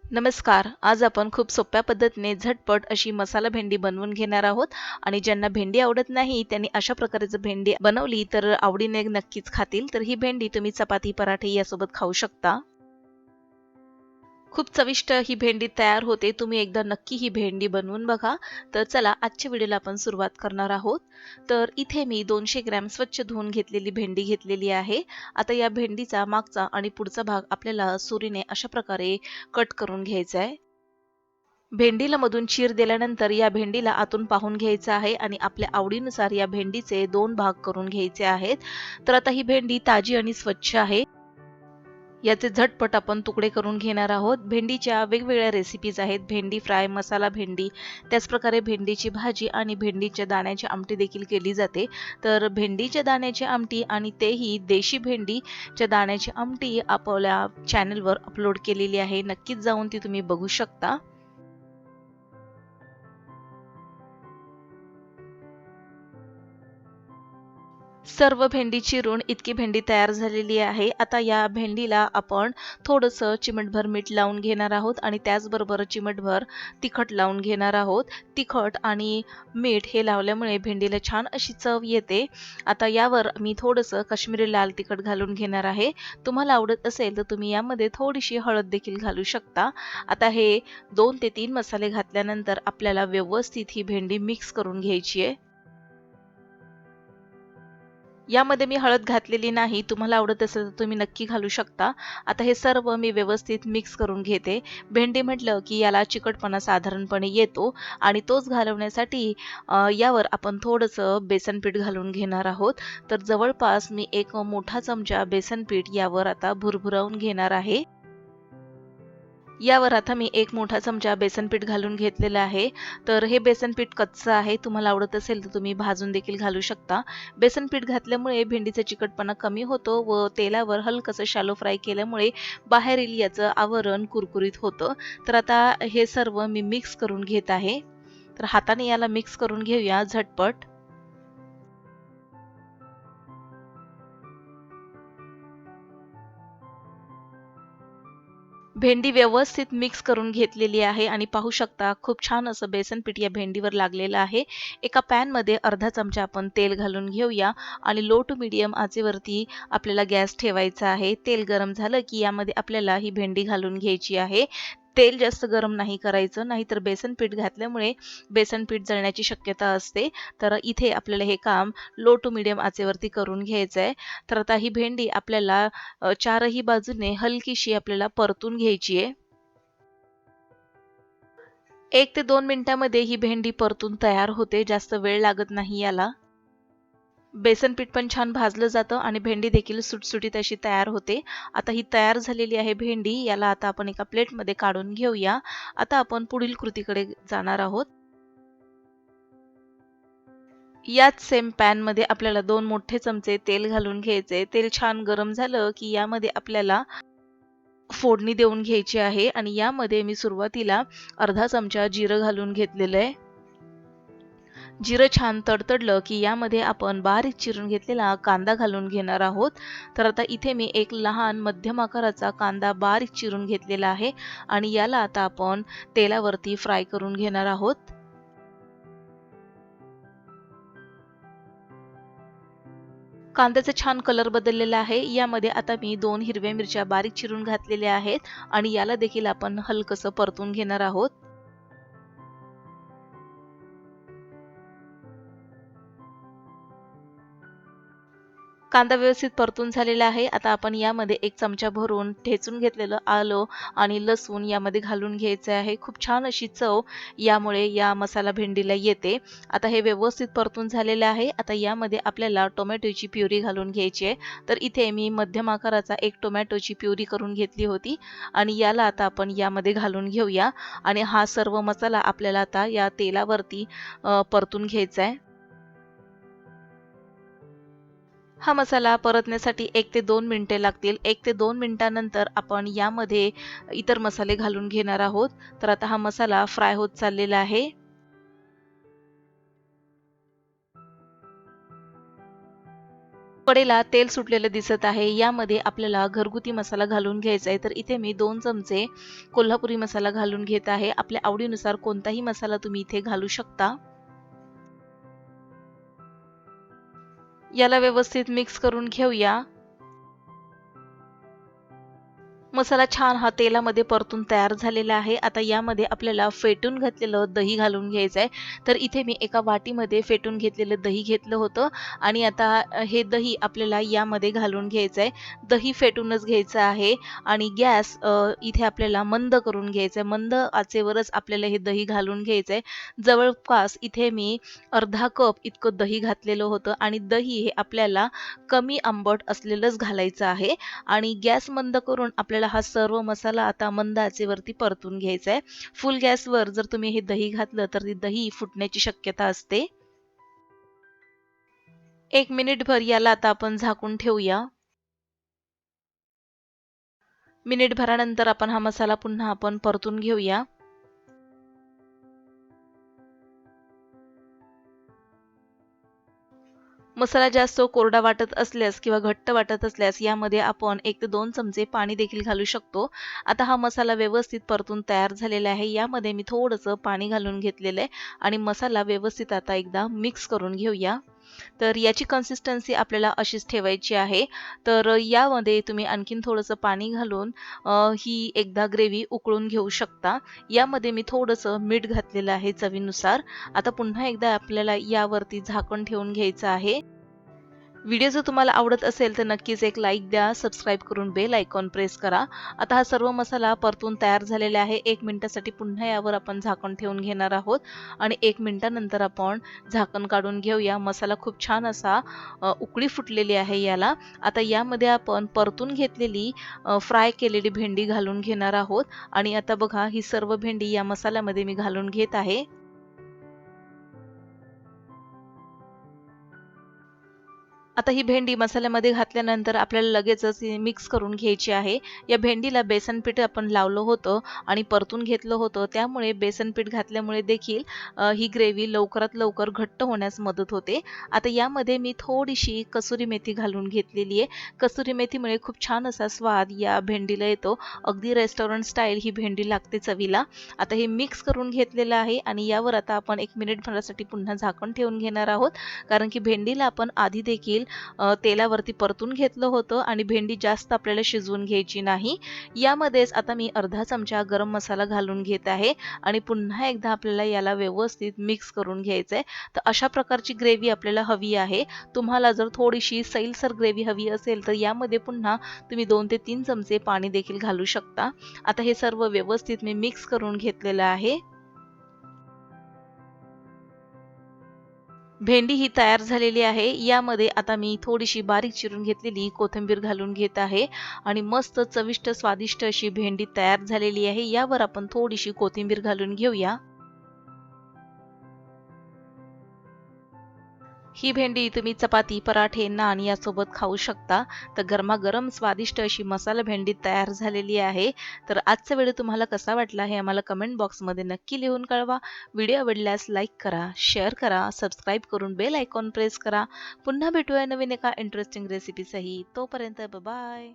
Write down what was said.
नमस्कार. आज आपण खूप सोप्या पद्धतीने झटपट अशी मसाला भेंडी बनवून घेणार आहोत आणि ज्यांना भेंडी आवडत नाही त्यांनी अशा प्रकारची भेंडी बनवली तर आवडीने नक्कीच खातील. तर ही भेंडी तुम्ही चपाती, पराठे यासोबत खाऊ शकता. खूप चविष्ट ही भेंडी तयार होते. तुम्ही एकदा नक्की ही भेंडी बनवून बघा. तर चला आजच्या व्हिडिओला आपण सुरुवात करणार आहोत. तर इथे मी 200 ग्रॅम स्वच्छ धुवून घेतलेली भेंडी घेतलेली आहे. आता या भेंडीचा मागचा आणि पुढचा भाग आपल्याला सुरीने अशा प्रकारे कट करून घ्यायचा आहे. भेंडीला मधून चीर दिल्यानंतर या भेंडीला आतून पाहून घ्यायचं आहे आणि आपल्या आवडीनुसार या भेंडीचे 2 भाग करून घ्यायचे आहेत. तर आता ही भेंडी ताजी आणि स्वच्छ आहे. याचे झटपट आपण तुकडे करून घेणार आहोत. भेंडीच्या वेगवेगळ्या रेसिपीज आहेत. भेंडी फ्राय, मसाला भेंडी, त्याचप्रकारे भेंडीची भाजी आणि भेंडीच्या दाण्याची आमटी देखील केली जाते. तर भेंडीच्या दाण्याची आमटी आणि तेही देशी भेंडीच्या दाण्याची आमटी आपल्या चॅनलवर अपलोड केलेली आहे. नक्कीच जाऊन ती तुम्ही बघू शकता. सर्व भेंडी चिरून इतकी भेंडी तयार झालेली आहे. आता या भेंडीला आपण थोडंसं चिमटभर मीठ लावून घेणार आहोत आणि त्याचबरोबर चिमटभर तिखट लावून घेणार आहोत. तिखट आणि मीठ हे लावल्यामुळे भेंडीला छान अशी चव येते. आता यावर मी थोडंसं काश्मीरी लाल तिखट घालून घेणार आहे. तुम्हाला आवडत असेल तर तुम्ही यामध्ये थोडीशी हळद देखील घालू शकता. आता हे 2 ते 3 मसाले घातल्यानंतर आपल्याला व्यवस्थित ही भेंडी मिक्स करून घ्यायची आहे. यामध्ये मी हळद घातलेली नाही. तुम्हाला आवडत असेल तर तुम्ही नक्की घालू शकता. आता हे सर्व मी व्यवस्थित मिक्स करून घेते. भेंडी म्हटलं की याला चिकटपणा साधारणपणे येतो आणि तोच घालवण्यासाठी यावर आपण थोडंसं बेसन पीठ घालून घेणार आहोत. तर जवळपास मी एक मोठा चमचा बेसन पीठ यावर आता भुरभुरवून घेणार आहे. यावर आता मी एक मोठा चमचा बेसन पीठ घालून घेतलेलं आहे. तर हे बेसन पीठ कच्चं आहे. तुम्हाला आवडत असेल तर तुम्ही भाजून देखील घालू शकता. बेसन पीठ घातल्यामुळे भेंडीचा चिकटपणा कमी होतो व तेलावर हलकसं शॅलो फ्राय केल्यामुळे बाहेरील याचं आवरण कुरकुरीत होतं. तर आता हे सर्व मी मिक्स करून घेत आहे. तर हाताने याला मिक्स करून घेऊया झटपट. भेंडी व्यवस्थित मिक्स करून घेतलेली आहे आणि पाहू शकता खूप छान असं बेसन पीठ या भेंडीवर लागलेलं आहे. एका पॅनमध्ये अर्धा चमचा आपण तेल घालून घेऊया आणि लो टू मीडियम आचेवरती आपल्याला गॅस ठेवायचा आहे. तेल गरम झालं की यामध्ये आपल्याला ही भेंडी घालून घ्यायची आहे. तेल जास्त गरम नाही करायचं, नाहीतर बेसन पीठ घातल्यामुळे बेसन पीठ जळण्याची शक्यता असते. तर इथे आपल्याला हे काम लो टू मीडियम आचेवरती करून घ्यायचं आहे. तर आता ही भेंडी आपल्याला चारही बाजूने हलकीशी आपल्याला परतून घ्यायची आहे. 1 ते 2 मिनिटांमध्ये ही भेंडी परतून तयार होते. जास्त वेळ लागत नाही याला. बेसन पीठ पण छान भाजलं जातं आणि भेंडी देखील सुटसुटीत अशी तयार होते. आता ही तयार झालेली आहे भेंडी. याला आता आपण एका प्लेटमध्ये काढून घेऊया. आता आपण पुढील कृतीकडे जाणार आहोत. याच सेम पॅनमध्ये आपल्याला 2 मोठे चमचे तेल घालून घ्यायचे. तेल छान गरम झालं की यामध्ये आपल्याला फोडणी देऊन घ्यायची आहे आणि यामध्ये मी सुरुवातीला अर्धा चमचा जिरं घालून घेतलेलं आहे. जिरं छान तडतडलं की यामध्ये आपण बारीक चिरून घेतलेला कांदा घालून घेणार आहोत. तर आता इथे मी एक लहान मध्यम आकाराचा कांदा बारीक चिरून घेतलेला आहे आणि याला आता आपण तेलावरती फ्राय करून घेणार आहोत. कांद्याचा छान कलर बदललेला आहे. यामध्ये आता मी 2 हिरव्या मिरच्या बारीक चिरून घातलेल्या आहेत आणि याला देखील आपण हलकसं परतून घेणार आहोत. कांदा व्यवस्थित परतून झालेला आहे. आता आपण यामध्ये 1 चमचा भरून ठेचून घेतलेलं आलं आणि लसूण यामध्ये घालून घ्यायचे आहे. खूप छान अशी चव यामुळे या मसाला भेंडीला येते. आता हे व्यवस्थित परतून झालेलं आहे. आता यामध्ये आपल्याला टोमॅटोची प्युरी घालून घ्यायची आहे. तर इथे मी मध्यम आकाराचा 1 टोमॅटोची प्युरी करून घेतली होती आणि याला आता आपण यामध्ये घालून घेऊया आणि हा सर्व मसाला आपल्याला आता या तेलावरती परतून घ्यायचा आहे. हा मसाला परतण्यासाठी 1 ते 2 मिनिटे लागतील. 1 ते 2 मिनिटानंतर आपण यामध्ये इतर मसाले घालून घेणार आहोत. तर आता हा मसाला फ्राय होत चाललेला आहे. कडेला तेल सुटलेलं दिसत आहे. यामध्ये आपल्याला घरगुती मसाला घालून घ्यायचा आहे. तर इथे मी 2 चमचे कोल्हापुरी मसाला घालून घेत आहे. आपल्या आवडीनुसार कोणताही मसाला तुम्ही इथे घालू शकता. याला व्यवस्थित मिक्स करून घेऊया. मसाला छान हा तेलामध्ये परतून तयार झालेला आहे. आता यामध्ये आपल्याला फेटून घातलेलं दही घालून घ्यायचं आहे. तर इथे मी एका वाटीमध्ये फेटून घेतलेलं दही घेतलं होतं आणि आता हे दही आपल्याला यामध्ये घालून घ्यायचं आहे. दही फेटूनच घ्यायचं आहे आणि गॅस इथे आपल्याला मंद करून घ्यायचा आहे. मंद आचेवरच आपल्याला हे दही घालून घ्यायचं आहे. जवळपास इथे मी अर्धा कप इतकं दही घातलेलं होतं आणि दही हे आपल्याला कमी आंबट असलेलंच घालायचं आहे आणि गॅस मंद करून आपल्याला हा सर्व मसाला आता मंद आचेवरती परतून घ्यायचा आहे. फुल गॅसवर जर तुम्ही हे दही घातलं तर दही फुटण्याची शक्यता असते. 1 मिनिटभर याला आता आपण झाकून ठेवूया. मिनिटभरानंतर आपण हा मसाला पुन्हा आपण परतून घेऊया. मसाला जास्त कोरडा वाटत असल्यास किंवा घट्ट वाटत असल्यास यामध्ये आपण 1 ते 2 चमचे पाणी देखील घालू शकतो. आता हा मसाला व्यवस्थित परतून तयार झालेला आहे. यामध्ये मी थोडंसं पाणी घालून घेतलेलं आहे आणि मसाला व्यवस्थित आता एकदा मिक्स करून घेऊया. तर याची कन्सिस्टन्सी आपल्याला अशीच ठेवायची आहे. तर यामध्ये तुम्ही आणखीन थोडंसं पाणी घालून ही एकदा ग्रेव्ही उकळून घेऊ शकता. यामध्ये मी थोडंसं मीठ घातलेलं आहे चवीनुसार. आता पुन्हा एकदा आपल्याला यावरती झाकण ठेवून घ्यायचं आहे. व्हिडिओ जर तुम्हाला आवडत असेल तर नक्कीच एक लाईक द्या, सबस्क्राईब करून बेल आयकॉन प्रेस करा. आता हा सर्व मसाला परतून तयार झालेला आहे. 1 मिनिटासाठी पुन्हा यावर आपण झाकण ठेवून घेणार आहोत आणि 1 मिनिटानंतर आपण झाकण काढून घेऊया. मसाला खूप छान असा उकळी फुटलेली आहे याला. आता यामध्ये आपण परतून घेतलेली फ्राय केलेली भेंडी घालून घेणार आहोत आणि आता बघा ही सर्व भेंडी या मसाल्यामध्ये मी घालून घेत आहे. आता ही भेंडी मसाल्यामध्ये घातल्यानंतर आपल्याला लगेचच मिक्स करून घ्यायची आहे. या भेंडीला बेसन पीठ आपण लावलं होतं आणि परतून घेतलं होतं. त्यामुळे बेसन पीठ घातल्यामुळे देखील ही ग्रेव्ही लवकरात लवकर घट्ट होण्यास मदत होते. आता यामध्ये मी थोडीशी कसुरी मेथी घालून घेतलेली आहे. कसुरी मेथीमुळे खूप छान असा स्वाद या भेंडीला येतो. अगदी रेस्टॉरंट स्टाईल ही भेंडी लागते चवीला. आता हे मिक्स करून घेतलेलं आहे आणि यावर आता आपण 1 मिनिटभरासाठी पुन्हा झाकण ठेवून घेणार आहोत. कारण की भेंडीला आपण आधी देखील तेलावरती परतून घेतलं होतं आणि भेंडी जास्त आपल्याला शिजवून घ्यायची नाही. यामध्येच आता मी अर्धा चमचा गरम मसाला घालून घेत आहे आणि पुन्हा एकदा आपल्याला याला व्यवस्थित मिक्स करून घ्यायचंय. तर अशा प्रकारची ग्रेव्ही आपल्याला हवी आहे. तुम्हाला जर थोडीशी सैलसर ग्रेव्ही हवी असेल तर यामध्ये पुन्हा तुम्ही 2 ते 3 चमचे पाणी देखील घालू शकता. आता हे सर्व व्यवस्थित मी मिक्स करून घेतलेलं आहे. भेंडी ही तयार झालेली आहे. यामध्ये आता मी थोडीशी बारीक चिरून घेतलेली कोथिंबीर घालून घेत आहे आणि मस्त चविष्ट स्वादिष्ट अशी भेंडी तयार झालेली आहे. यावर आपण थोडीशी कोथिंबीर घालून घेऊया. ही भेंडी तुम्ही चपाती, पराठे, नान यासोबत खाऊ शकता. तर गरमागरम स्वादिष्ट अशी मसाला भेंडी तयार झालेली आहे. तर आजचा व्हिडिओ तुम्हाला कसा वाटला हे आम्हाला कमेंट बॉक्समध्ये नक्की लिहून कळवा. व्हिडिओ आवडल्यास लाईक करा, शेअर करा, सबस्क्राईब करून बेल आयकॉन प्रेस करा. पुन्हा भेटूया नवीन एका इंटरेस्टिंग रेसिपीसही. तोपर्यंत बाय.